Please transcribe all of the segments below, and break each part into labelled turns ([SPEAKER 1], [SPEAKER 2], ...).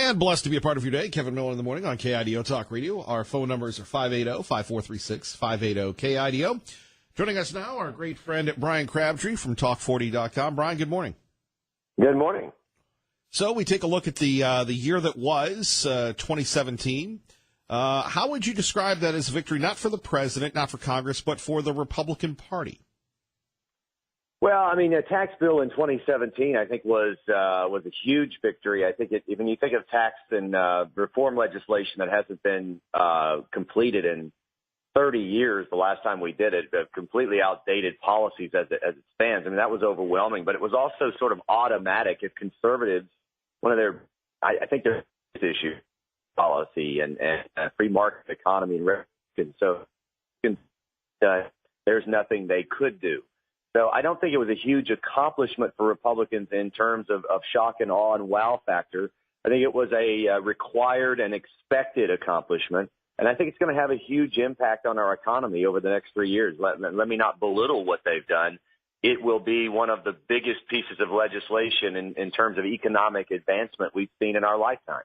[SPEAKER 1] And blessed to be a part of your day. Kevin Miller in the morning on KIDO Talk Radio. Our phone numbers are 580-5436, 580-KIDO. Joining us now, our great friend Brian Crabtree from Talk40.com. Brian, good morning.
[SPEAKER 2] Good morning.
[SPEAKER 1] So we take a look at the year that was, 2017. How would you describe that as a victory, not for the president, not for Congress, but for the Republican Party?
[SPEAKER 2] Well, I mean, a tax bill in 2017, I think, was a huge victory. I think when you think of tax and reform legislation that hasn't been completed in 30 years, the last time we did it, completely outdated policies as it stands. I mean, that was overwhelming, but it was also sort of automatic. If conservatives, I think their issue policy and free market economy and so there's nothing they could do. So I don't think it was a huge accomplishment for Republicans in terms of shock and awe and wow factor. I think it was a required and expected accomplishment. And I think it's going to have a huge impact on our economy over the next 3 years. Let me not belittle what they've done. It will be one of the biggest pieces of legislation in terms of economic advancement we've seen in our lifetime.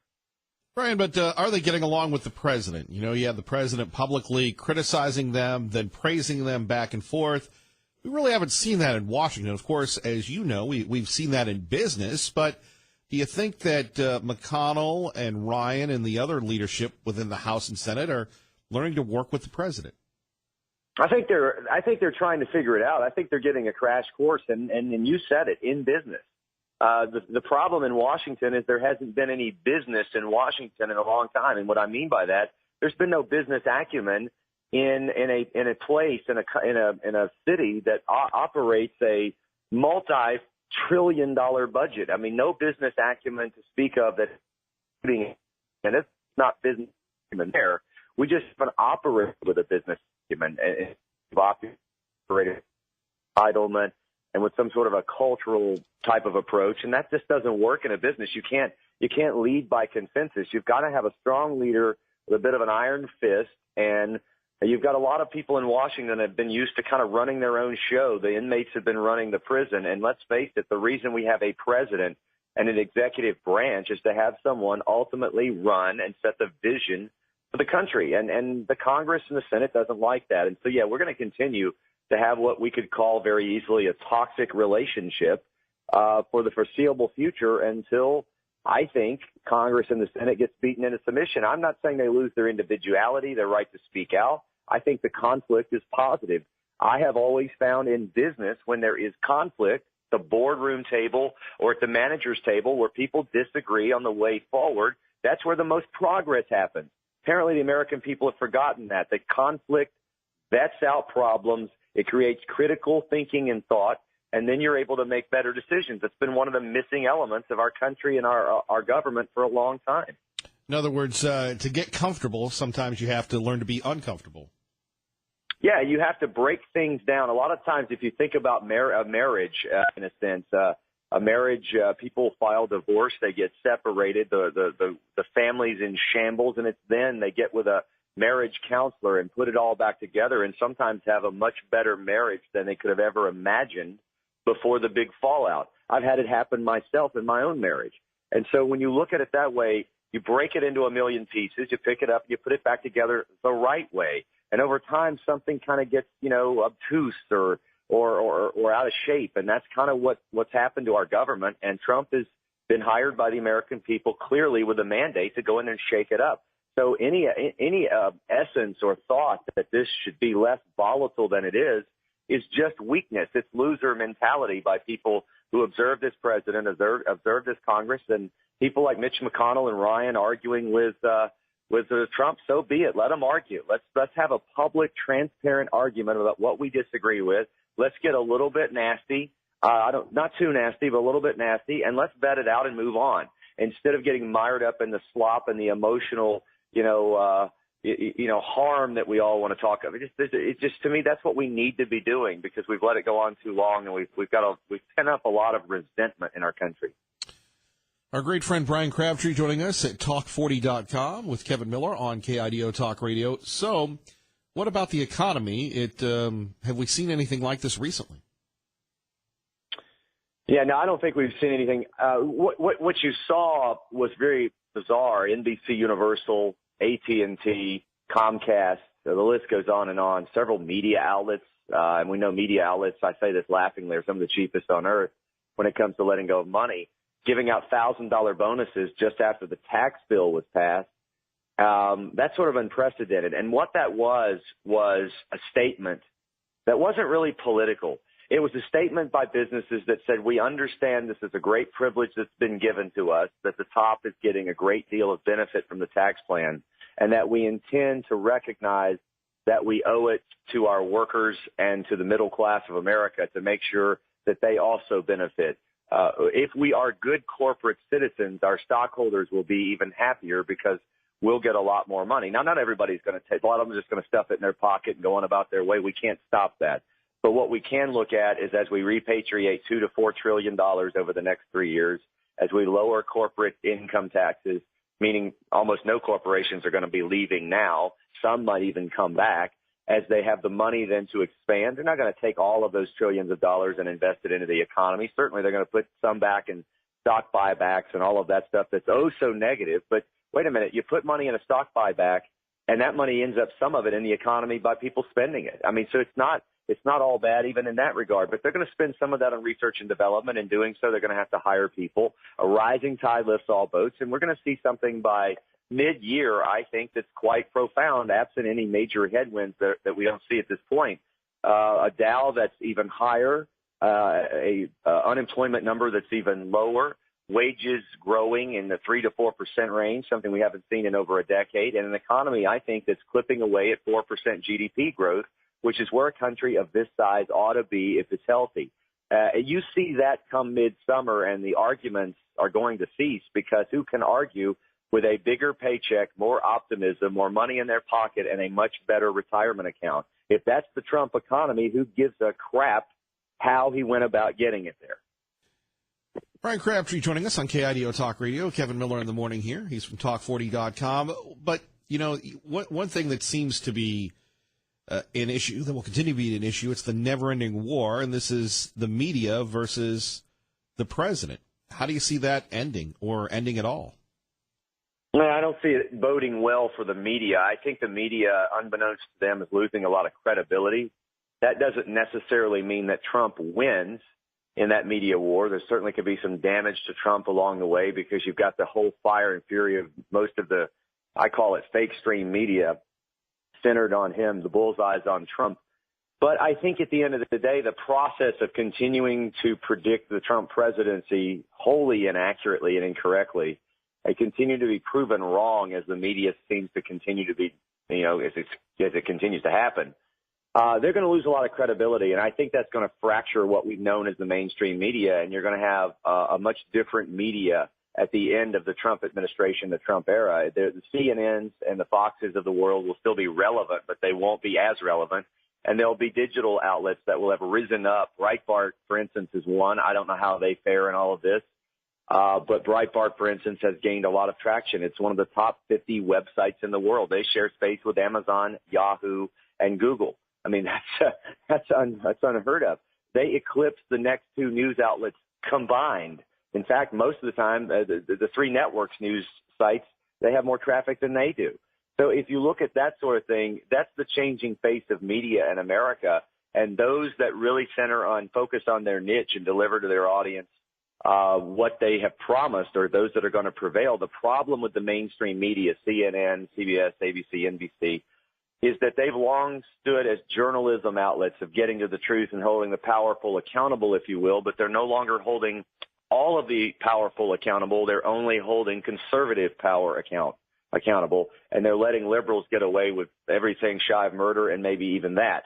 [SPEAKER 1] Brian, but are they getting along with the president? You know, you have the president publicly criticizing them, then praising them back and forth. We really haven't seen that in Washington. Of course, as you know, we've seen that in business. But do you think that McConnell and Ryan and the other leadership within the House and Senate are learning to work with the president?
[SPEAKER 2] I think they're trying to figure it out. I think they're getting a crash course, and you said it, in business. The problem in Washington is there hasn't been any business in Washington in a long time. And what I mean by that, there's been no business acumen in a place in a city that operates a multi-trillion-dollar budget. I mean, no business acumen to speak of that, and it's not business acumen there. We just haven't operated with a business acumen and operated entitlement and with some sort of a cultural type of approach, and that just doesn't work in a business. You can't lead by consensus. You've got to have a strong leader with a bit of an iron fist, and you've got a lot of people in Washington that have been used to kind of running their own show. The inmates have been running the prison. And let's face it, the reason we have a president and an executive branch is to have someone ultimately run and set the vision for the country. And the Congress and the Senate doesn't like that. And so, yeah, we're going to continue to have what we could call very easily a toxic relationship for the foreseeable future until I think Congress and the Senate gets beaten into submission. I'm not saying they lose their individuality, their right to speak out. I think the conflict is positive. I have always found in business when there is conflict, the boardroom table or at the manager's table where people disagree on the way forward, that's where the most progress happens. Apparently the American people have forgotten that conflict vets out problems. It creates critical thinking and thought, and then you're able to make better decisions. It's been one of the missing elements of our country and our government for a long time.
[SPEAKER 1] In other words, to get comfortable, sometimes you have to learn to be uncomfortable.
[SPEAKER 2] Yeah, you have to break things down. A lot of times, if you think about a marriage, in a sense, a marriage, people file divorce, they get separated, the family's in shambles, and it's then they get with a marriage counselor and put it all back together and sometimes have a much better marriage than they could have ever imagined before the big fallout. I've had it happen myself in my own marriage. And so when you look at it that way, you break it into a million pieces, you pick it up, you put it back together the right way. And over time, something kind of gets, obtuse or out of shape. And that's kind of what's happened to our government. And Trump has been hired by the American people clearly with a mandate to go in and shake it up. So any essence or thought that this should be less volatile than it is just weakness. It's loser mentality by people who observe this president, observe this Congress, and people like Mitch McConnell and Ryan arguing with Trump. So be it. Let them argue. Let's have a public, transparent argument about what we disagree with. Let's get a little bit nasty. Not too nasty, but a little bit nasty, and let's vet it out and move on instead of getting mired up in the slop and the emotional, harm that we all want to talk of. It just to me, that's what we need to be doing because we've let it go on too long, and we've pent up a lot of resentment in our country.
[SPEAKER 1] Our great friend Brian Crabtree joining us at Talk40.com with Kevin Miller on KIDO Talk Radio. So, what about the economy? Have we seen anything like this recently?
[SPEAKER 2] Yeah, no, I don't think we've seen anything. What you saw was very bizarre. NBC Universal, AT&T, Comcast, the list goes on and on. Several media outlets, and we know media outlets, I say this laughingly, are some of the cheapest on earth when it comes to letting go of money, giving out $1,000 bonuses just after the tax bill was passed. That's sort of unprecedented. And what that was a statement that wasn't really political. It was a statement by businesses that said, we understand this is a great privilege that's been given to us, that the top is getting a great deal of benefit from the tax plan, and that we intend to recognize that we owe it to our workers and to the middle class of America to make sure that they also benefit. If we are good corporate citizens, our stockholders will be even happier because we'll get a lot more money. Now, not everybody's going to take, a lot of them are just going to stuff it in their pocket and go on about their way. We can't stop that. But what we can look at is as we repatriate $2 to $4 trillion over the next 3 years, as we lower corporate income taxes, meaning almost no corporations are going to be leaving now. Some might even come back as they have the money then to expand. They're not going to take all of those trillions of dollars and invest it into the economy. Certainly they're going to put some back in stock buybacks and all of that stuff that's oh so negative. But wait a minute, you put money in a stock buyback and that money ends up, some of it, in the economy by people spending it. I mean, so it's not all bad even in that regard, but they're going to spend some of that on research and development. In doing so, they're going to have to hire people. A rising tide lifts all boats, and we're going to see something by mid-year, I think, that's quite profound, absent any major headwinds that we don't see at this point. A Dow that's even higher, a unemployment number that's even lower, wages growing in the 3 to 4% range, something we haven't seen in over a decade, and an economy, I think, that's clipping away at 4% GDP growth, which is where a country of this size ought to be if it's healthy. You see that come midsummer, and the arguments are going to cease, because who can argue with a bigger paycheck, more optimism, more money in their pocket, and a much better retirement account? If that's the Trump economy, who gives a crap how he went about getting it there?
[SPEAKER 1] Brian Crabtree joining us on KIDO Talk Radio. Kevin Miller in the morning here. He's from Talk40.com. But, you know, one thing that seems to be an issue, that will continue to be an issue, it's the never-ending war, and this is the media versus the president. How do you see that ending, or ending at all?
[SPEAKER 2] Well, I don't see it boding well for the media. I think the media, unbeknownst to them, is losing a lot of credibility. That doesn't necessarily mean that Trump wins in that media war. There certainly could be some damage to Trump along the way, because you've got the whole fire and fury of most of the, I call it fake stream media, centered on him, the bullseyes on Trump. But I think at the end of the day, the process of continuing to predict the Trump presidency wholly inaccurately and incorrectly, they continue to be proven wrong as the media seems to continue to be, you know, as it continues to happen. They're going to lose a lot of credibility, and I think that's going to fracture what we've known as the mainstream media, and you're going to have a much different media at the end of the Trump administration, the Trump era. The CNNs and the Foxes of the world will still be relevant, but they won't be as relevant. And there'll be digital outlets that will have risen up. Breitbart, for instance, is one. I don't know how they fare in all of this. But Breitbart, for instance, has gained a lot of traction. It's one of the top 50 websites in the world. They share space with Amazon, Yahoo, and Google. I mean, that's unheard of. They eclipse the next two news outlets combined. In fact, most of the time, the three networks news sites, they have more traffic than they do. So if you look at that sort of thing, that's the changing face of media in America. And those that really focus on their niche and deliver to their audience what they have promised, or those that are going to prevail. The problem with the mainstream media, CNN, CBS, ABC, NBC, is that they've long stood as journalism outlets of getting to the truth and holding the powerful accountable, if you will, but they're no longer holding all of the powerful accountable. They're only holding conservative power accountable, and they're letting liberals get away with everything shy of murder, and maybe even that.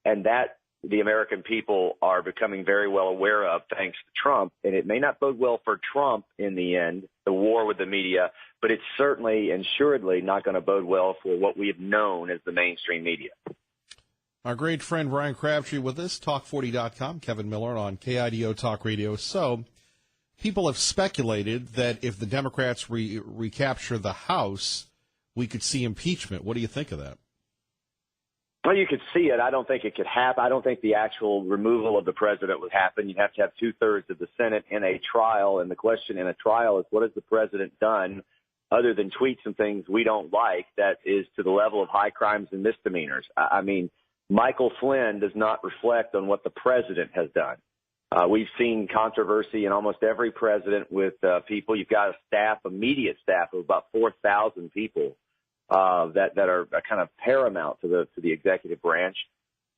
[SPEAKER 2] And that the American people are becoming very well aware of, thanks to Trump. And it may not bode well for Trump in the end, the war with the media, but it's certainly and assuredly not going to bode well for what we have known as the mainstream media.
[SPEAKER 1] Our great friend Brian Crabtree with us, Talk40.com, Kevin Miller on KIDO Talk Radio. So people have speculated that if the Democrats recapture the House, we could see impeachment. What do you think of that?
[SPEAKER 2] Well, you could see it. I don't think it could happen. I don't think the actual removal of the president would happen. You'd have to have 2/3 of the Senate in a trial. And the question in a trial is, what has the president done other than tweet some things we don't like that is to the level of high crimes and misdemeanors? I mean, Michael Flynn does not reflect on what the president has done. We've seen controversy in almost every president with people. You've got a staff, immediate staff of about 4,000 people. That are kind of paramount to the executive branch.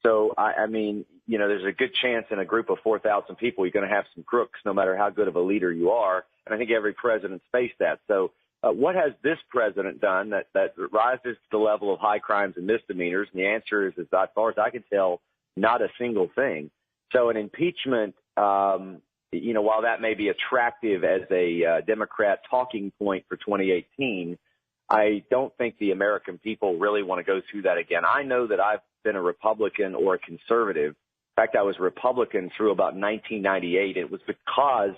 [SPEAKER 2] So, I mean, you know, there's a good chance in a group of 4,000 people you're going to have some crooks no matter how good of a leader you are. And I think every president's faced that. So what has this president done that rises to the level of high crimes and misdemeanors? And the answer is, as far as I can tell, not a single thing. So an impeachment, you know, while that may be attractive as a Democrat talking point for 2018, I don't think the American people really want to go through that again. I know that I've been a Republican or a conservative. In fact, I was a Republican through about 1998. It was because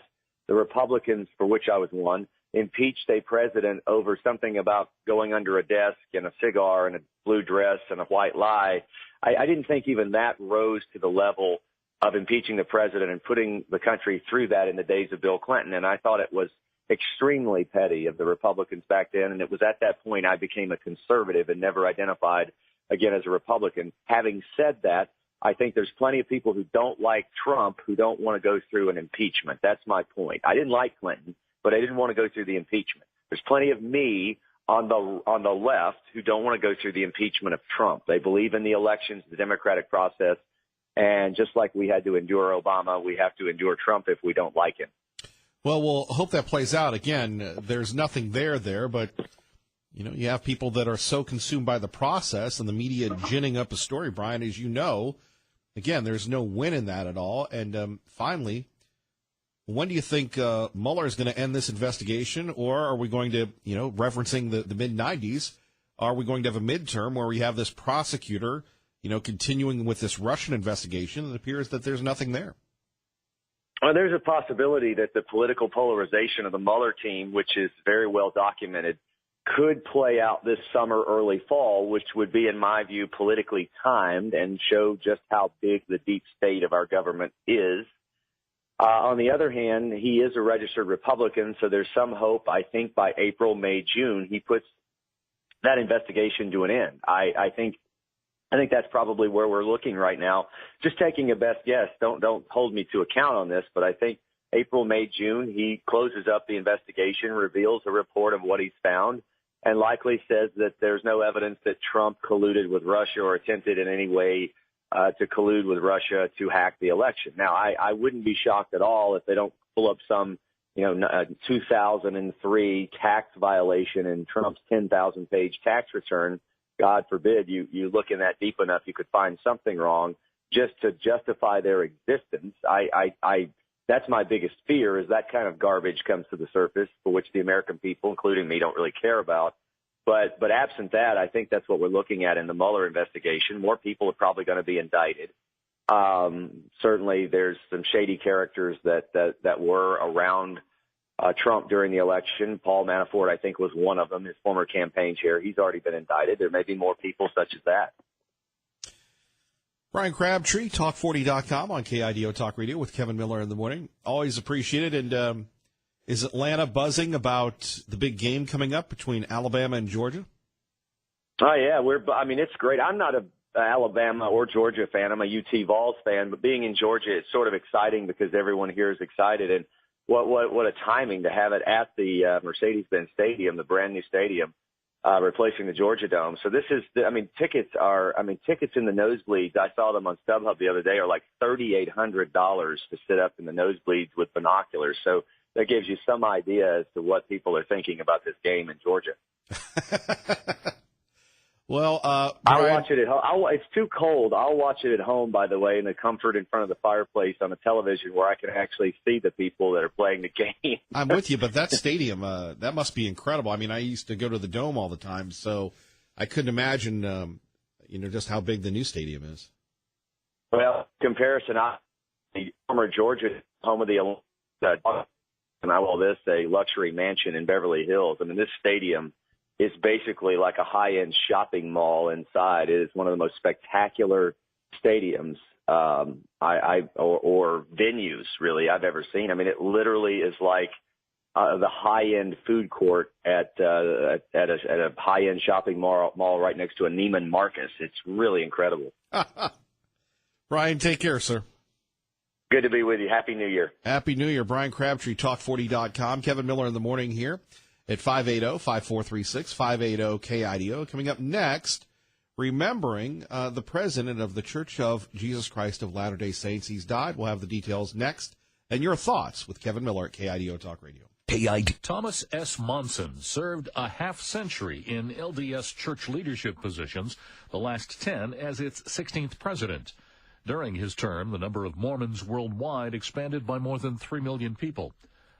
[SPEAKER 2] the Republicans, for which I was one, impeached a president over something about going under a desk and a cigar and a blue dress and a white lie. I didn't think even that rose to the level of impeaching the president and putting the country through that in the days of Bill Clinton. And I thought it was extremely petty of the Republicans back then. And it was at that point I became a conservative and never identified again as a Republican. Having said that, I think there's plenty of people who don't like Trump who don't want to go through an impeachment. That's my point. I didn't like Clinton, but I didn't want to go through the impeachment. There's plenty of me on the left who don't want to go through the impeachment of Trump. They believe in the elections, the democratic process. And just like we had to endure Obama, we have to endure Trump if we don't like him.
[SPEAKER 1] Well, we'll hope that plays out. Again, there's nothing there, but, you know, you have people that are so consumed by the process and the media ginning up a story, Brian, as you know. Again, there's no win in that at all. And finally, when do you think Mueller is going to end this investigation? Or are we going to, you know, referencing the mid-'90s, are we going to have a midterm where we have this prosecutor, you know, continuing with this Russian investigation? It appears that there's nothing there.
[SPEAKER 2] Well, there's a possibility that the political polarization of the Mueller team, which is very well documented, could play out this summer, early fall, which would be, in my view, politically timed and show just how big the deep state of our government is. On the other hand, he is a registered Republican, so there's some hope, I think, by April, May, June, he puts that investigation to an end. I think that's probably where we're looking right now. Just taking a best guess. Don't hold me to account on this, but I think April, May, June, he closes up the investigation, reveals a report of what he's found, and likely says that there's no evidence that Trump colluded with Russia or attempted in any way to collude with Russia to hack the election. Now, I wouldn't be shocked at all if they don't pull up some, 2003 tax violation in Trump's 10,000-page tax return. God forbid you look in that deep enough, you could find something wrong just to justify their existence. That's my biggest fear, is that kind of garbage comes to the surface, for which the American people, including me, don't really care about. But absent that, I think that's what we're looking at in the Mueller investigation. More people are probably going to be indicted. Certainly there's some shady characters that were around Trump during the election. Paul Manafort, I think, was one of them, his former campaign chair. He's already been indicted. There may be more people such as that.
[SPEAKER 1] Brian Crabtree, Talk40.com on KIDO Talk Radio with Kevin Miller in the morning. Always appreciate it. And is Atlanta buzzing about the big game coming up between Alabama and Georgia?
[SPEAKER 2] Oh, yeah. It's great. I'm not an Alabama or Georgia fan. I'm a UT Vols fan. But being in Georgia, it's sort of exciting because everyone here is excited. And what a timing to have it at the Mercedes-Benz Stadium, the brand new stadium, replacing the Georgia Dome. So tickets in the nosebleeds. I saw them on StubHub the other day are like $3,800 to sit up in the nosebleeds with binoculars. So that gives you some idea as to what people are thinking about this game in Georgia.
[SPEAKER 1] Well,
[SPEAKER 2] I'll watch it at home. It's too cold. I'll watch it at home, by the way, in the comfort in front of the fireplace on a television where I can actually see the people that are playing the game.
[SPEAKER 1] I'm with you, but that stadium, that must be incredible. I mean, I used to go to the Dome all the time, so I couldn't imagine, just how big the new stadium is.
[SPEAKER 2] Well, comparison, the former Georgia home of the Olympics, and I call this a luxury mansion in Beverly Hills. I mean, this stadium is basically like a high-end shopping mall inside. It is one of the most spectacular stadiums or venues, really, I've ever seen. I mean, it literally is like the high-end food court at a high-end shopping mall right next to a Neiman Marcus. It's really incredible.
[SPEAKER 1] Brian, take care, sir.
[SPEAKER 2] Good to be with you. Happy New Year. Happy
[SPEAKER 1] New Year. Brian Crabtree, Talk40.com. Kevin Miller in the morning here at 580-5436, 580-KIDO. Coming up next, remembering the president of the Church of Jesus Christ of Latter-day Saints. He's died. We'll have the details next. And your thoughts with Kevin Miller at KIDO Talk Radio.
[SPEAKER 3] Thomas S. Monson served a half-century in LDS church leadership positions, the last 10 as its 16th president. During his term, the number of Mormons worldwide expanded by more than 3 million people.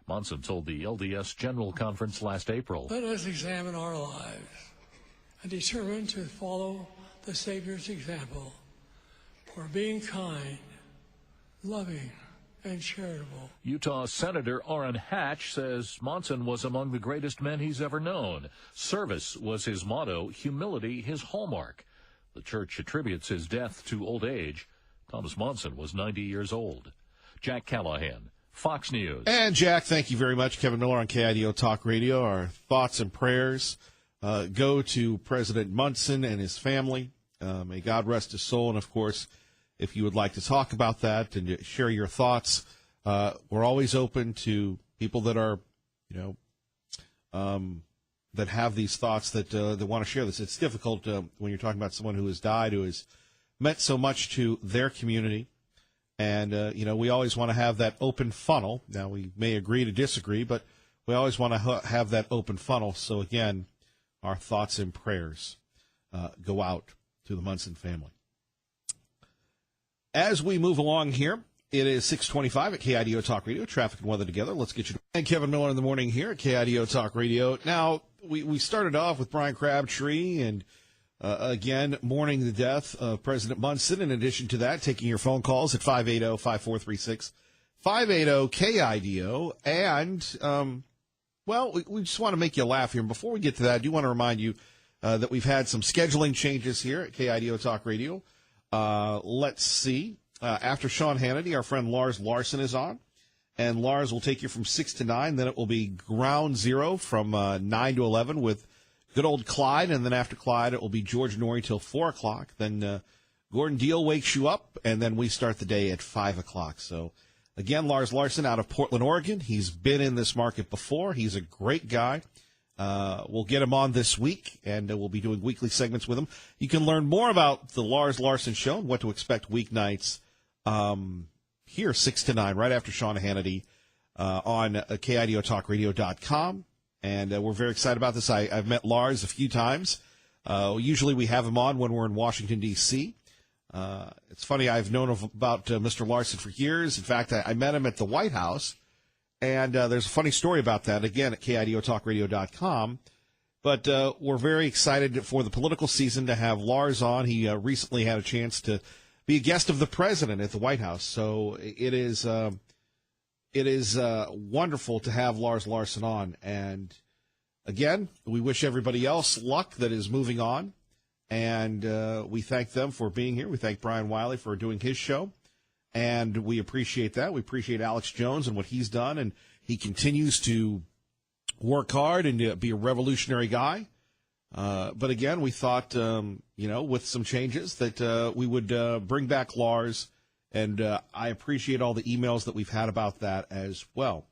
[SPEAKER 3] Monson told the LDS General Conference last April,
[SPEAKER 4] "Let us examine our lives and determine to follow the Savior's example for being kind, loving, and charitable."
[SPEAKER 3] Utah Senator Orrin Hatch says Monson was among the greatest men he's ever known. Service was his motto, humility his hallmark. The church attributes his death to old age. Thomas Monson was 90 years old. Jack Callahan, Fox News.
[SPEAKER 1] And Jack, thank you very much. Kevin Miller on KIDO Talk Radio. Our thoughts and prayers go to President Monson and his family. May God rest his soul. And, of course, if you would like to talk about that and share your thoughts, we're always open to people that are, that have these thoughts that want to share this. It's difficult when you're talking about someone who has died, who has meant so much to their community. And, we always want to have that open funnel. Now, we may agree to disagree, but we always want to have that open funnel. So, again, our thoughts and prayers go out to the Monson family. As we move along here, it is 6:25 at KIDO Talk Radio. Traffic and weather together. Let's get you. And Kevin Miller in the morning here at KIDO Talk Radio. Now, we started off with Brian Crabtree and again, mourning the death of President Monson. In addition to that, taking your phone calls at 580-5436, 580-KIDO. And, we just want to make you laugh here. And before we get to that, I do want to remind you that we've had some scheduling changes here at KIDO Talk Radio. Let's see. After Sean Hannity, our friend Lars Larson is on. And Lars will take you from 6 to 9. Then it will be Ground Zero from 9 to 11 with good old Clyde, and then after Clyde, it will be George Norrie till 4 o'clock. Then Gordon Deal wakes you up, and then we start the day at 5 o'clock. So, again, Lars Larson out of Portland, Oregon. He's been in this market before. He's a great guy. We'll get him on this week, and we'll be doing weekly segments with him. You can learn more about the Lars Larson Show and what to expect weeknights here, 6 to 9, right after Sean Hannity on KIDOTalkRadio.com. And we're very excited about this. I've met Lars a few times. Usually we have him on when we're in Washington, D.C. It's funny, I've known about Mr. Larson for years. In fact, I met him at the White House. And there's a funny story about that, again, at KIDOTalkRadio.com. But we're very excited for the political season to have Lars on. He recently had a chance to be a guest of the president at the White House. So it is wonderful to have Lars Larson on. And, again, we wish everybody else luck that is moving on. And we thank them for being here. We thank Brian Wiley for doing his show. And we appreciate that. We appreciate Alex Jones and what he's done. And he continues to work hard and be a revolutionary guy. But, again, we thought, with some changes that we would bring back Lars. And I appreciate all the emails that we've had about that as well.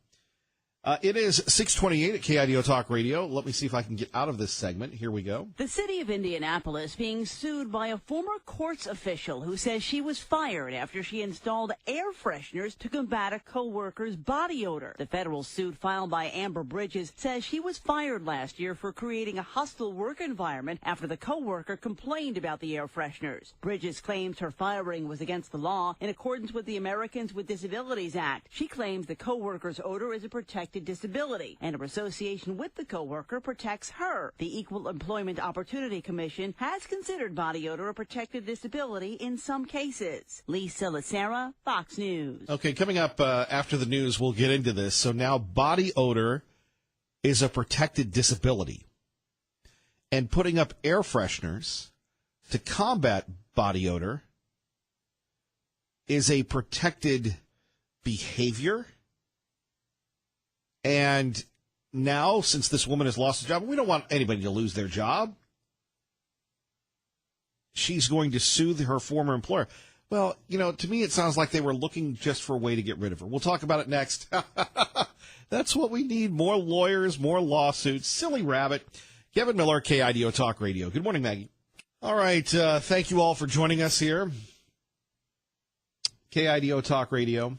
[SPEAKER 1] It is 6:28 at KIDO Talk Radio. Let me see if I can get out of this segment. Here we go.
[SPEAKER 5] The city of Indianapolis being sued by a former courts official who says she was fired after she installed air fresheners to combat a co-worker's body odor. The federal suit filed by Amber Bridges says she was fired last year for creating a hostile work environment after the co-worker complained about the air fresheners. Bridges claims her firing was against the law in accordance with the Americans with Disabilities Act. She claims the co-worker's odor is a protected disability, and her association with the co-worker protects her. The Equal Employment Opportunity Commission has considered body odor a protected disability in some cases. Lisa Lacera, Fox News.
[SPEAKER 1] Okay, coming up after the news, we'll get into this. So now body odor is a protected disability. and putting up air fresheners to combat body odor is a protected behavior. And now, since this woman has lost her job, we don't want anybody to lose their job. She's going to sue her former employer. Well, to me, it sounds like they were looking just for a way to get rid of her. We'll talk about it next. That's what we need. More lawyers, more lawsuits. Silly rabbit. Kevin Miller, KIDO Talk Radio. Good morning, Maggie. All right. Thank you all for joining us here. KIDO Talk Radio.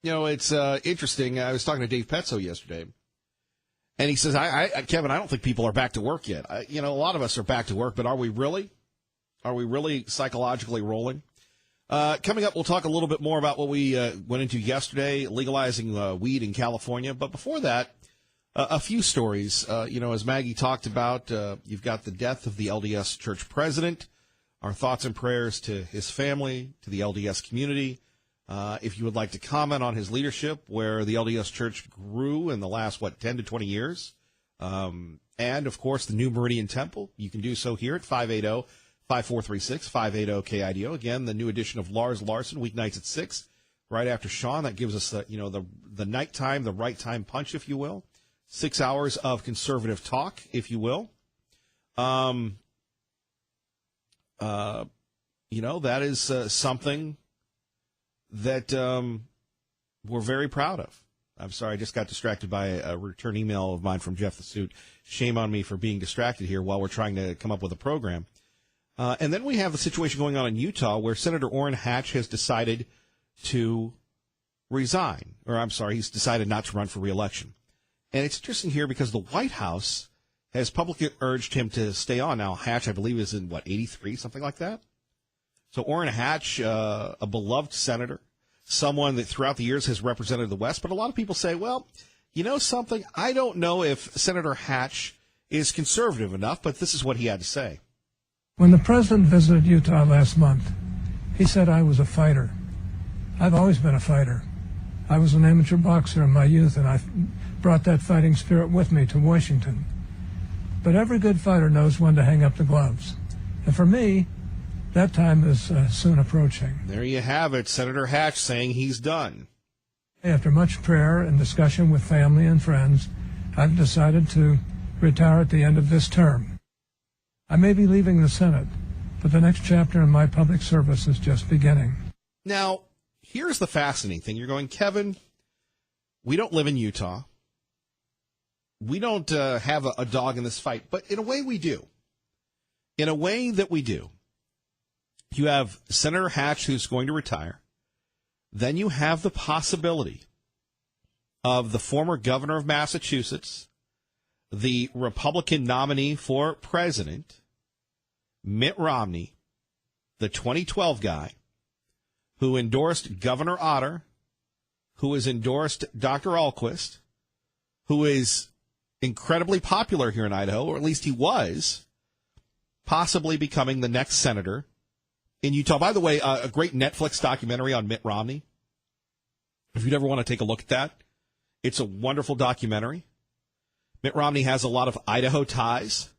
[SPEAKER 1] It's interesting. I was talking to Dave Petzo yesterday, and he says, Kevin, I don't think people are back to work yet. A lot of us are back to work, but are we really? Are we really psychologically rolling? Coming up, we'll talk a little bit more about what we went into yesterday, legalizing weed in California. But before that, a few stories. As Maggie talked about, you've got the death of the LDS Church president. Our thoughts and prayers to his family, to the LDS community. If you would like to comment on his leadership, where the LDS Church grew in the last, 10 to 20 years. And, of course, the New Meridian Temple, you can do so here at 580-5436, 580-KIDO. Again, the new edition of Lars Larson, weeknights at 6, right after Sean. That gives us, the nighttime, the right time punch, if you will. 6 hours of conservative talk, if you will. That is something that we're very proud of. I'm sorry, I just got distracted by a return email of mine from Jeff the Suit. Shame on me for being distracted here while we're trying to come up with a program. And then we have the situation going on in Utah where Senator Orrin Hatch has decided to resign. He's decided not to run for re-election. And it's interesting here because the White House has publicly urged him to stay on. Now, Hatch, I believe, is in, 83, something like that? So Orrin Hatch, a beloved senator, someone that throughout the years has represented the West. But a lot of people say, well, you know something? I don't know if Senator Hatch is conservative enough, but this is what he had to say.
[SPEAKER 6] When the president visited Utah last month, he said I was a fighter. I've always been a fighter. I was an amateur boxer in my youth, and I brought that fighting spirit with me to Washington. But every good fighter knows when to hang up the gloves. And for me, that time is soon approaching.
[SPEAKER 1] There you have it, Senator Hatch saying he's done.
[SPEAKER 6] After much prayer and discussion with family and friends, I've decided to retire at the end of this term. I may be leaving the Senate, but the next chapter in my public service is just beginning.
[SPEAKER 1] Now, here's the fascinating thing. You're going, Kevin, we don't live in Utah. We don't have a dog in this fight, but in a way we do. In a way that we do. You have Senator Hatch, who's going to retire. Then you have the possibility of the former governor of Massachusetts, the Republican nominee for president, Mitt Romney, the 2012 guy, who endorsed Governor Otter, who has endorsed Dr. Ahlquist, who is incredibly popular here in Idaho, or at least he was, possibly becoming the next senator in Utah. By the way, a great Netflix documentary on Mitt Romney. If you'd ever want to take a look at that, it's a wonderful documentary. Mitt Romney has a lot of Idaho ties.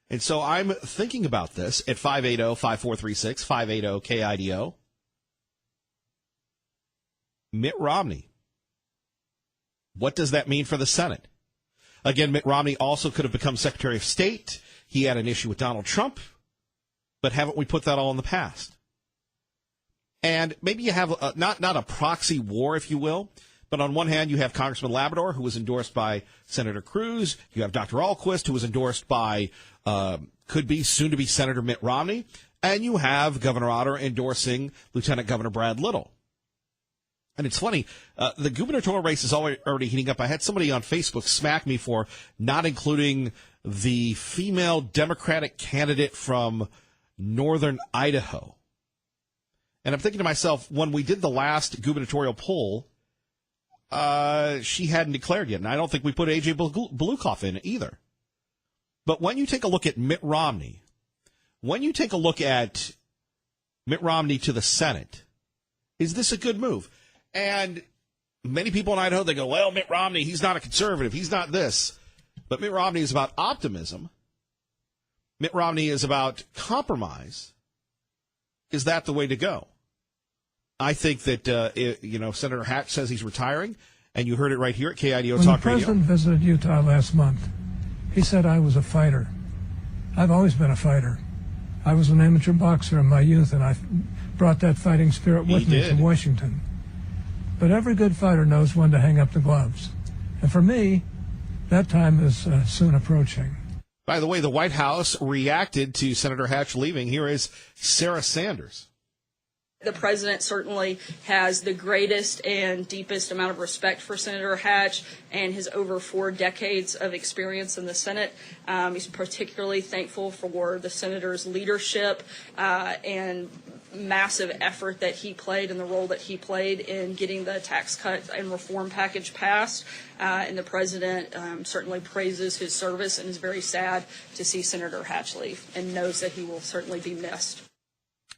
[SPEAKER 1] And so I'm thinking about this at 580-5436, 580-KIDO. Mitt Romney. What does that mean for the Senate? Again, Mitt Romney also could have become Secretary of State. He had an issue with Donald Trump. But haven't we put that all in the past? And maybe you have not a proxy war, if you will, but on one hand you have Congressman Labrador, who was endorsed by Senator Cruz. You have Dr. Ahlquist, who was endorsed by could be soon to be Senator Mitt Romney, and you have Governor Otter endorsing Lieutenant Governor Brad Little. And it's funny, the gubernatorial race is already heating up. I had somebody on Facebook smack me for not including the female Democratic candidate from northern Idaho. And I'm thinking to myself, when we did the last gubernatorial poll, she hadn't declared yet. And I don't think we put A.J. Blukoff in either. But when you take a look at Mitt Romney, when you take a look at Mitt Romney to the Senate, is this a good move? And many people in Idaho, they go, well, Mitt Romney, he's not a conservative. He's not this. But Mitt Romney is about optimism. Mitt Romney is about compromise. Is that the way to go? I think that, Senator Hatch says he's retiring, and you heard it right here at KIDO Talk Radio.
[SPEAKER 6] When the president visited Utah last month, he said I was a fighter. I've always been a fighter. I was an amateur boxer in my youth, and I brought that fighting spirit with me to Washington. But every good fighter knows when to hang up the gloves. And for me, that time is soon approaching.
[SPEAKER 1] By the way, the White House reacted to Senator Hatch leaving. Here is Sarah Sanders.
[SPEAKER 7] The president certainly has the greatest and deepest amount of respect for Senator Hatch and his over 4 decades of experience in the Senate. He's particularly thankful for the senator's leadership and massive effort that he played and the role that he played in getting the tax cut and reform package passed. And the president certainly praises his service and is very sad to see Senator Hatch leave and knows that he will certainly be missed.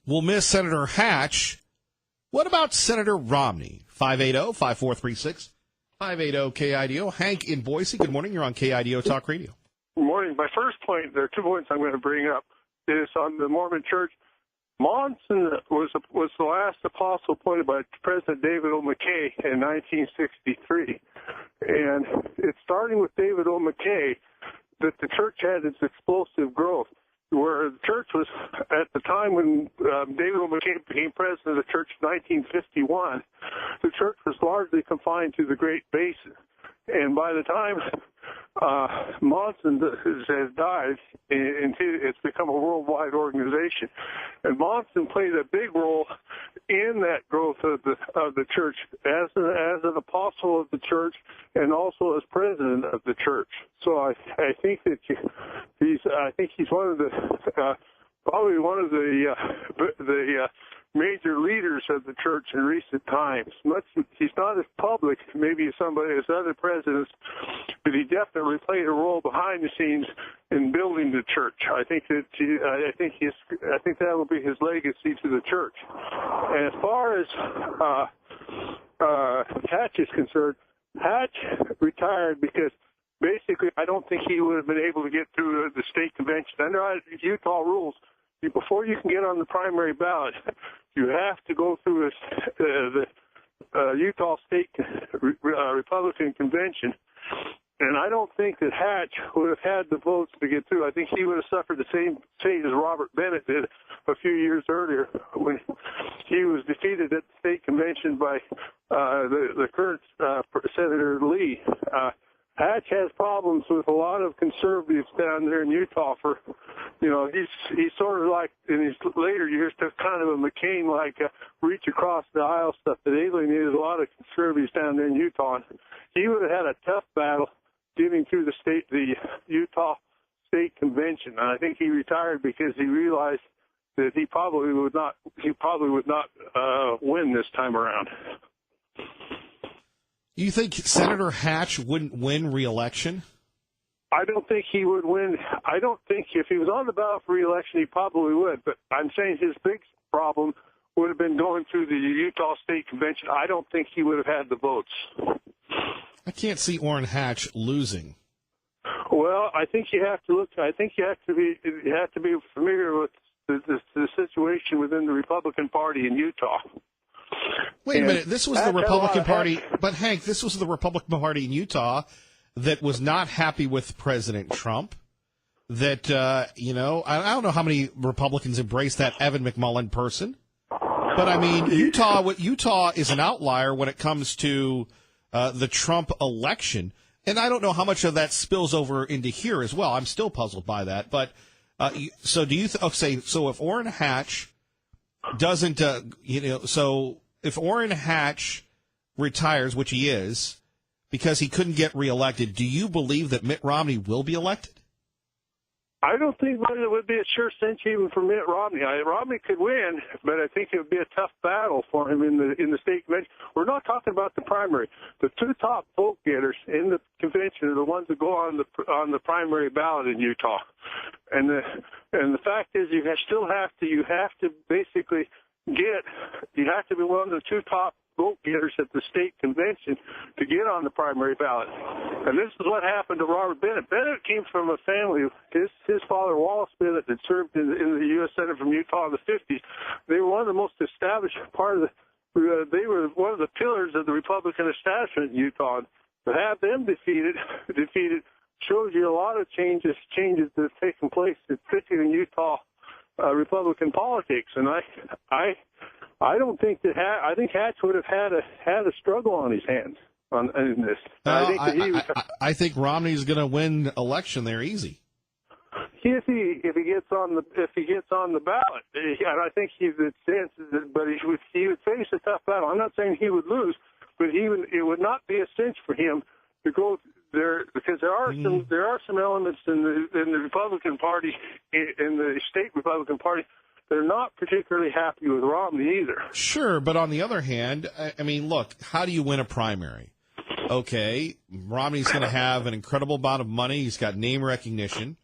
[SPEAKER 1] We'll miss Senator Hatch. What about Senator Romney? 580-5436, 580-KIDO. Hank in Boise, good morning. You're on KIDO Talk Radio.
[SPEAKER 8] Good morning. My first point, there are 2 points I'm going to bring up, is on the Mormon Church. Monson was the last apostle appointed by President David O. McKay in 1963. And it's starting with David O. McKay that the church had its explosive growth, where the church was, at the time when David O. McKay became president of the church in 1951, the church was largely confined to the Great Basin. And by the time Monson has died, it's become a worldwide organization. And Monson played a big role in that growth of the church as an apostle of the church and also as president of the church. So I think that he's one of the probably one of the major leaders of the church in recent times. He's not as public, maybe as somebody as other presidents, but he definitely played a role behind the scenes in building the church. I think that will be his legacy to the church. And as far as Hatch is concerned, Hatch retired because basically I don't think he would have been able to get through the state convention. Under Utah rules, before you can get on the primary ballot, you have to go through the Utah State Republican Convention. And I don't think that Hatch would have had the votes to get through. I think he would have suffered the same fate as Robert Bennett did a few years earlier when he was defeated at the state convention by the current Senator Lee. Hatch has problems with a lot of conservatives down there in Utah. He's sort of like in his later years took kind of a McCain-like reach across the aisle stuff that alienated a lot of conservatives down there in Utah. And he would have had a tough battle getting through the Utah State Convention. And I think he retired because he realized that he probably would not win this time around.
[SPEAKER 1] You think Senator Hatch wouldn't win re-election?
[SPEAKER 8] I don't think he would win. I don't think if he was on the ballot for re-election, he probably would. But I'm saying his big problem would have been going through the Utah State Convention. I don't think he would have had the votes.
[SPEAKER 1] I can't see Orrin Hatch losing.
[SPEAKER 8] Well, I think you have to look. I think you have to be familiar with the situation within the Republican Party in Utah.
[SPEAKER 1] Wait a minute. This was the Republican Party, but Hank, this was the Republican Party in Utah that was not happy with President Trump. That I don't know how many Republicans embrace that Evan McMullin person, but I mean, Utah is an outlier when it comes to the Trump election, and I don't know how much of that spills over into here as well. I'm still puzzled by that. But so do you? So if Orrin Hatch doesn't, so if Orrin Hatch retires, which he is, because he couldn't get reelected, do you believe that Mitt Romney will be elected?
[SPEAKER 8] I don't think that it would be a sure cinch even for Mitt Romney. Romney could win, but I think it would be a tough battle for him in the state convention. We're not talking about the primary. The 2 top vote getters in the convention are the ones that go on the primary ballot in Utah. And the fact is, you have to basically you have to be one of the 2 top vote getters at the state convention to get on the primary ballot. And this is what happened to Robert Bennett. Bennett came from a family. His father, Wallace Bennett, had served in the U.S. Senate from Utah in the 50s. They were one of the most established part of they were one of the pillars of the Republican establishment in Utah. To have them defeated shows you a lot of changes that have taken place, particularly in Utah Republican politics. And I don't think that I think Hatch would have had a struggle on his hands in this.
[SPEAKER 1] I think Romney's going to win election there easy.
[SPEAKER 8] If he gets on the ballot, and I think he's the chances, but he would face a tough battle. I'm not saying he would lose, but it would not be a cinch for him to go there, because there are some elements in the Republican Party, in the state Republican Party, that are not particularly happy with Romney either.
[SPEAKER 1] Sure, but on the other hand, I mean, look, how do you win a primary? Okay, Romney's going to have an incredible amount of money. He's got name recognition.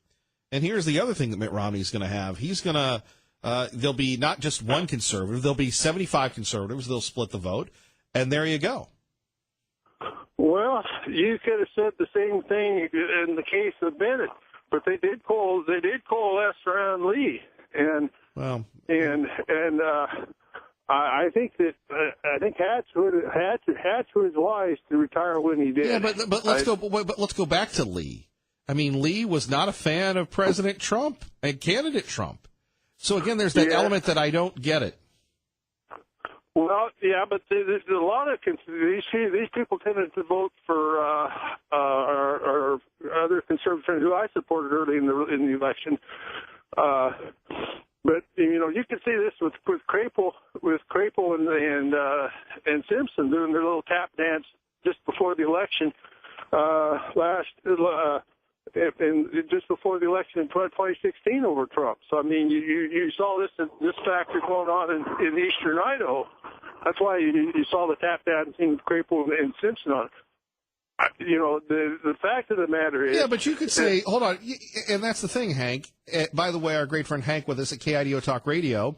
[SPEAKER 1] And here's the other thing that Mitt Romney's going to have. He's going to there'll be not just one conservative. There'll be 75 conservatives. They'll split the vote. And there you go.
[SPEAKER 8] Well, you could have said the same thing in the case of Bennett, but they did coalesce around Lee, and I think Hatch was wise to retire when he did.
[SPEAKER 1] Yeah, but let's go back to Lee. I mean, Lee was not a fan of President Trump and candidate Trump. So again, there's that element that I don't get it.
[SPEAKER 8] Well, yeah, but there's a lot of these people tended to vote for or other conservatives who I supported early in the election. But you can see this with Crapo and Simpson doing their little tap dance just before the election just before the election in 2016 over Trump. So I mean, you saw this factor going on in eastern Idaho. That's why you saw the tap dancing with Crapo and Simpson on it. The fact of the matter is...
[SPEAKER 1] Yeah, but you could say, hold on, and that's the thing, Hank. By the way, our great friend Hank with us at KIDO Talk Radio,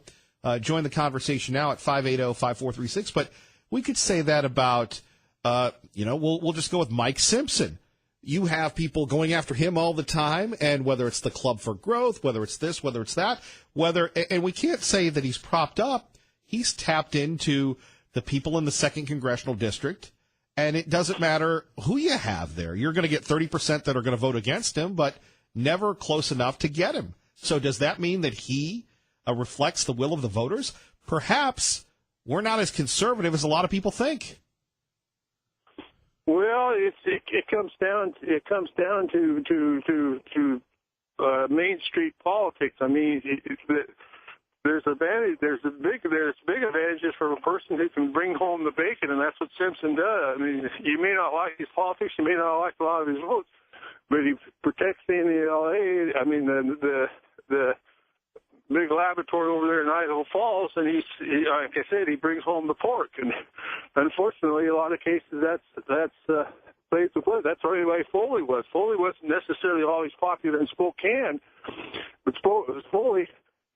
[SPEAKER 1] join the conversation now at 580-5436, but we could say that about, we'll just go with Mike Simpson. You have people going after him all the time, and whether it's the Club for Growth, whether it's this, whether it's that, and we can't say that he's propped up. He's tapped into the people in the 2nd Congressional District, and it doesn't matter who you have there. You're going to get 30% that are going to vote against him, but never close enough to get him. So does that mean that he reflects the will of the voters? Perhaps we're not as conservative as a lot of people think.
[SPEAKER 8] Well, it comes down to Main Street politics. I mean, there's big advantages for a person who can bring home the bacon, and that's what Simpson does. I mean, you may not like his politics, you may not like a lot of his votes, but he protects the NLA. I mean, the big laboratory over there in Idaho Falls, and he like I said, he brings home the pork. And unfortunately, a lot of cases that's plays with it. That's the way Foley was. Foley wasn't necessarily always popular in Spokane, but Foley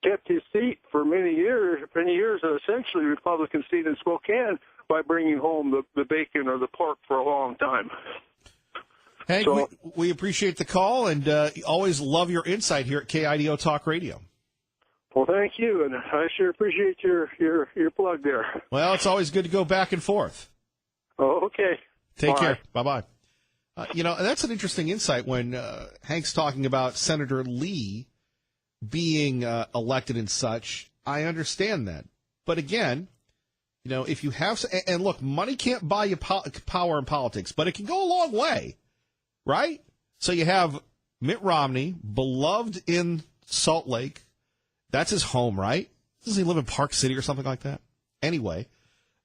[SPEAKER 8] kept his seat for many years, essentially Republican seat in Spokane, by bringing home the bacon or the pork for a long time.
[SPEAKER 1] Hank, so, we appreciate the call, and always love your insight here at KIDO Talk Radio.
[SPEAKER 8] Well, thank you, and I sure appreciate your plug there.
[SPEAKER 1] Well, it's always good to go back and forth.
[SPEAKER 8] Oh, okay.
[SPEAKER 1] Take care. Bye-bye. That's an interesting insight when Hank's talking about Senator Lee being elected and such. I understand that. But again, if you have – and look, money can't buy you power in politics, but it can go a long way, right? So you have Mitt Romney, beloved in Salt Lake. That's his home, right? Doesn't he live in Park City or something like that? Anyway,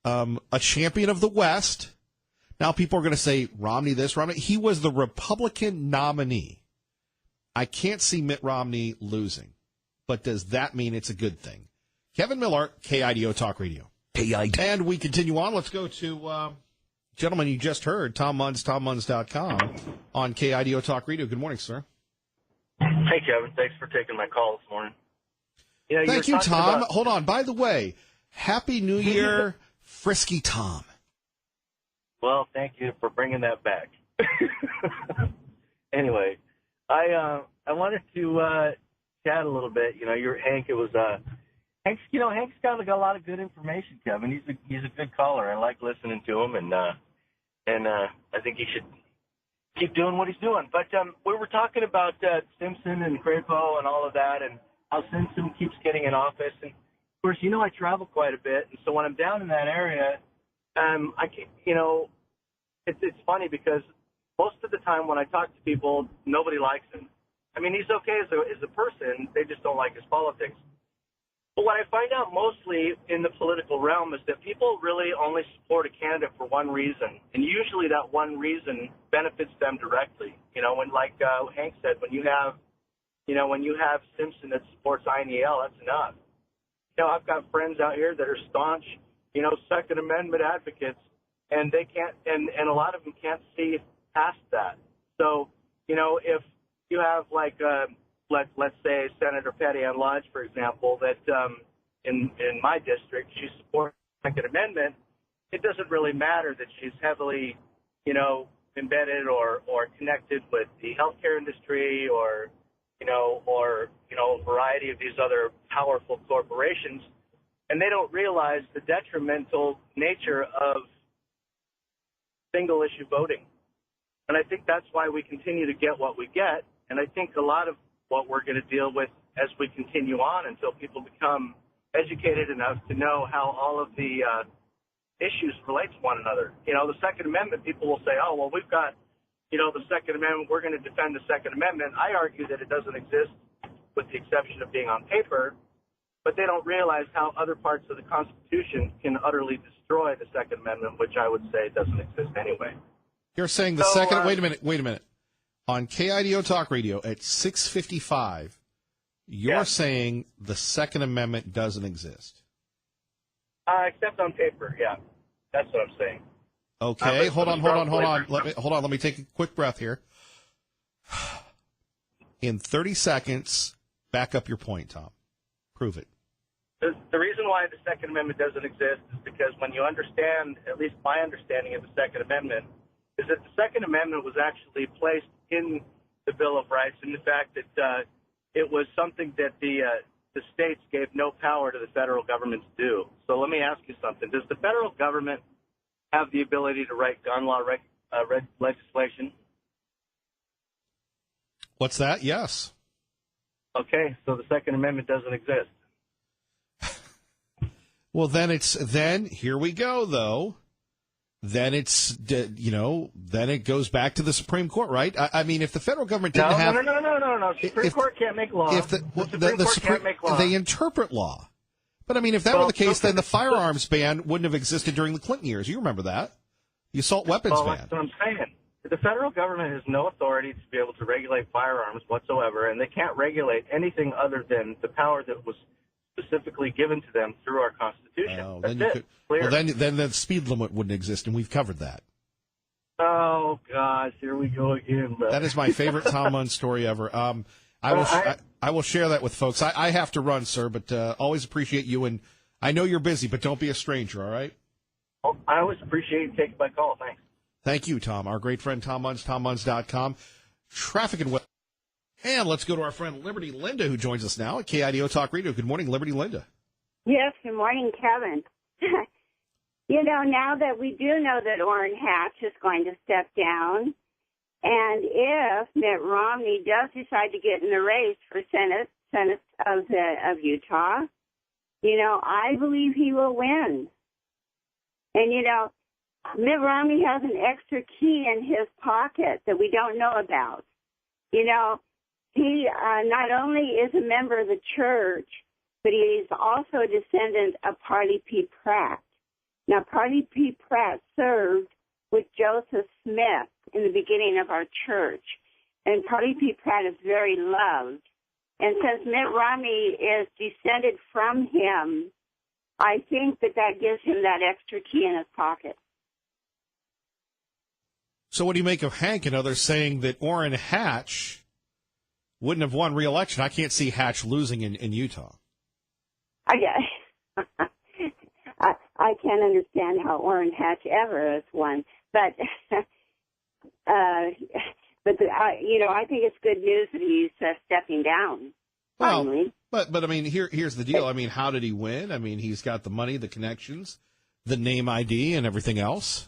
[SPEAKER 1] a champion of the West. Now people are going to say, Romney this, Romney. He was the Republican nominee. I can't see Mitt Romney losing. But does that mean it's a good thing? Kevin Miller, KIDO Talk Radio. And we continue on. Let's go to gentleman you just heard, Tom Munz, TomMunz.com, on KIDO Talk Radio. Good morning, sir.
[SPEAKER 9] Hey, Kevin. Thanks for taking my call this morning.
[SPEAKER 1] Thank you, Tom. Hold on. By the way, Happy New Year Frisky Tom.
[SPEAKER 9] Well, thank you for bringing that back. Anyway, I wanted to chat a little bit. Hank. It was Hank's. Hank's got a lot of good information, Kevin. He's a good caller. I like listening to him, and I think he should keep doing what he's doing. But we were talking about Simpson and Crapo and all of that, and how Simpson keeps getting in office. And of course, I travel quite a bit, and so when I'm down in that area, I can, it's funny because most of the time when I talk to people, nobody likes him. I mean, he's okay as a person. They just don't like his politics. But what I find out mostly in the political realm is that people really only support a candidate for one reason, and usually that one reason benefits them directly. When Hank said, when you have Simpson that supports INEL, that's enough. I've got friends out here that are staunch, Second Amendment advocates, and they can't, and a lot of them can't see past that. So, if you have let's say Senator Patty Ann Lodge, for example, that in my district, she supports the Second Amendment, it doesn't really matter that she's heavily, embedded or connected with the healthcare industry or a variety of these other powerful corporations, and they don't realize the detrimental nature of single-issue voting. And I think that's why we continue to get what we get, and I think a lot of what we're going to deal with as we continue on until people become educated enough to know how all of the issues relate to one another. The Second Amendment, people will say, oh, well, we've got, the Second Amendment, we're going to defend the Second Amendment. I argue that it doesn't exist with the exception of being on paper, but they don't realize how other parts of the Constitution can utterly destroy the Second Amendment, which I would say doesn't exist anyway.
[SPEAKER 1] You're saying the second, wait a minute. On KIDO Talk Radio at 6:55, you're saying the Second Amendment doesn't exist.
[SPEAKER 9] Except on paper, yeah. That's what I'm saying.
[SPEAKER 1] Okay, hold on. Let me take a quick breath here. In 30 seconds, back up your point, Tom. Prove it.
[SPEAKER 9] The reason why the Second Amendment doesn't exist is because when you understand, at least my understanding of the Second Amendment, is that the Second Amendment was actually placed in the Bill of Rights, and the fact that it was something that the states gave no power to the federal government to do. So let me ask you something. Does the federal government have the ability to write gun law legislation?
[SPEAKER 1] What's that? Yes.
[SPEAKER 9] Okay, so the Second Amendment doesn't exist.
[SPEAKER 1] Well, then here we go, though. Then then it goes back to the Supreme Court, right? I mean, if the federal government didn't have...
[SPEAKER 9] No. Supreme Court can't make law. The Supreme Court can't make law.
[SPEAKER 1] They interpret law. But, I mean, if that were the case, then the firearms ban wouldn't have existed during the Clinton years. You remember that. The assault weapons ban.
[SPEAKER 9] That's what I'm saying. The federal government has no authority to be able to regulate firearms whatsoever, and they can't regulate anything other than the power that was specifically given to them through our Constitution.
[SPEAKER 1] Oh,
[SPEAKER 9] Clear.
[SPEAKER 1] Then the speed limit wouldn't exist, and we've covered that.
[SPEAKER 9] Oh, gosh, here we go again.
[SPEAKER 1] That is my favorite Tom Munn story ever. I will share that with folks. I have to run, sir, but always appreciate you, and I know you're busy, but don't be a stranger, all right?
[SPEAKER 9] I always appreciate you taking my call. Thanks.
[SPEAKER 1] Thank you, Tom. Our great friend Tom Munns, TomMunns.com. Traffic and weather. And let's go to our friend Liberty Linda, who joins us now at KIDO Talk Radio. Good morning, Liberty Linda.
[SPEAKER 10] Yes, good morning, Kevin. Now that we do know that Orrin Hatch is going to step down, and if Mitt Romney does decide to get in the race for Senate of Utah, I believe he will win. And, Mitt Romney has an extra key in his pocket that we don't know about. He not only is a member of the church, but he is also a descendant of Parley P. Pratt. Now, Parley P. Pratt served with Joseph Smith in the beginning of our church, and Parley P. Pratt is very loved. And since Mitt Romney is descended from him, I think that gives him that extra key in his pocket.
[SPEAKER 1] So what do you make of Hank and others saying that Orrin Hatch wouldn't have won re-election? I can't see Hatch losing in Utah.
[SPEAKER 10] I can't understand how Orrin Hatch ever has won. But, I think it's good news that he's stepping down.
[SPEAKER 1] Well,
[SPEAKER 10] finally.
[SPEAKER 1] but I mean, here's the deal. I mean, how did he win? I mean, he's got the money, the connections, the name ID, and everything else.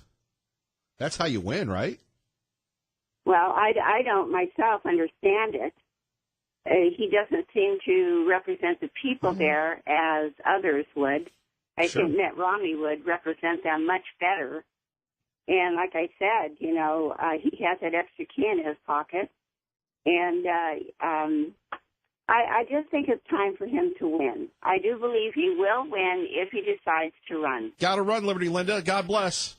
[SPEAKER 1] That's how you win, right?
[SPEAKER 10] Well, I don't myself understand it. He doesn't seem to represent the people there as others would. I think Mitt Romney would represent them much better. And like I said, he has that extra key in his pocket. And I just think it's time for him to win. I do believe he will win if he decides to run.
[SPEAKER 1] Got to run, Liberty Linda. God bless.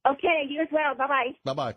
[SPEAKER 10] Okay, you as well. Bye-bye.
[SPEAKER 1] Bye-bye.